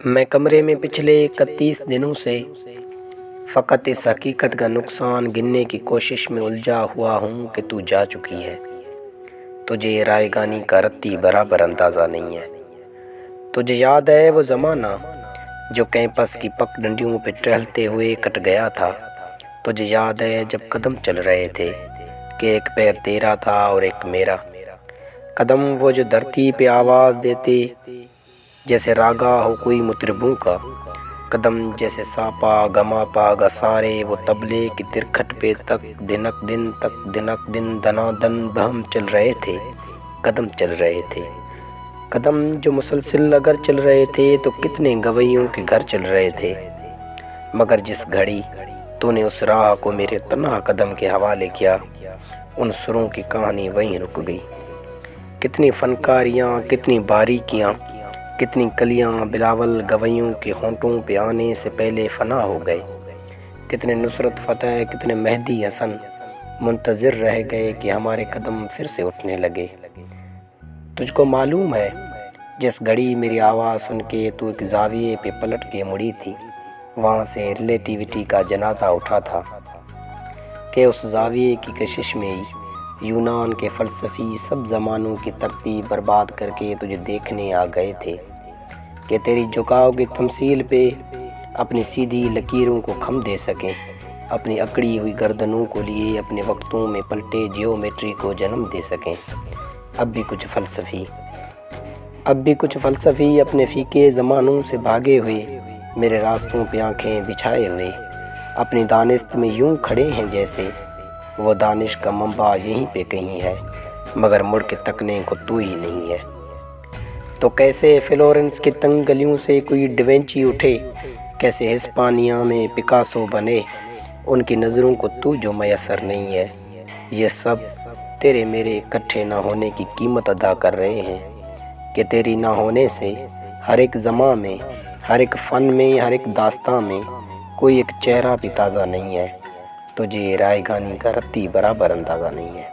میں کمرے میں پچھلے 31 دنوں سے فقط اس حقیقت کا نقصان گننے کی کوشش میں الجھا ہوا ہوں کہ تو جا چکی ہے۔ تجھے یہ رائے گانی کا رتی برابر اندازہ نہیں ہے۔ تجھے یاد ہے وہ زمانہ جو کیمپس کی پگڈنڈیوں پہ ٹہلتے ہوئے کٹ گیا تھا؟ تجھے یاد ہے جب قدم چل رہے تھے کہ ایک پیر تیرا تھا اور ایک میرا؟ قدم وہ جو دھرتی پہ آواز دیتے جیسے راگا ہو کوئی مطربوں کا، قدم جیسے ساپا گما پا گا سارے وہ طبلے کی ترکھٹ پہ تک دنک دن دنا دن بہم چل رہے تھے، قدم چل رہے تھے۔ قدم جو مسلسل اگر چل رہے تھے تو کتنے گویوں کے گھر چل رہے تھے، مگر جس گھڑی تو نے اس راہ کو میرے تنہا قدم کے حوالے کیا، ان سروں کی کہانی وہیں رک گئی۔ کتنی فنکاریاں، کتنی باریکیاں، کتنی کلیاں بلاول گویوں کے ہونٹوں پہ آنے سے پہلے فنا ہو گئے۔ کتنے نصرت فتح، کتنے مہدی حسن منتظر رہ گئے کہ ہمارے قدم پھر سے اٹھنے لگے۔ تجھ کو معلوم ہے جس گھڑی میری آواز سن کے تو ایک زاویے پہ پلٹ کے مڑی تھی، وہاں سے ریلیٹیوٹی کا جنازہ اٹھا تھا کہ اس زاویے کی کشش میں یونان کے فلسفی سب زمانوں کی ترتیب برباد کر کے تجھے دیکھنے آ گئے تھے کہ تیری جھکاؤ کی تمثیل پہ اپنی سیدھی لکیروں کو خم دے سکیں، اپنی اکڑی ہوئی گردنوں کو لیے اپنے وقتوں میں پلٹے جیومیٹری کو جنم دے سکیں۔ اب بھی کچھ فلسفی اپنے فیکے زمانوں سے بھاگے ہوئے میرے راستوں پہ آنکھیں بچھائے ہوئے اپنی دانست میں یوں کھڑے ہیں جیسے وہ دانش کا منبع یہیں پہ کہیں ہے، مگر مڑ کے تکنے کو تو ہی نہیں ہے۔ تو کیسے فلورنس کی تنگ گلیوں سے کوئی ڈوینچی اٹھے، کیسے ہسپانیہ میں پکاسو بنے، ان کی نظروں کو تو جو میسر نہیں ہے۔ یہ سب تیرے میرے اکٹھے نہ ہونے کی قیمت ادا کر رہے ہیں کہ تیری نہ ہونے سے ہر ایک زماں میں، ہر ایک فن میں، ہر ایک داستان میں کوئی ایک چہرہ بھی تازہ نہیں ہے۔ تجھے رائے گانی کا رتی برابر اندازہ نہیں ہے۔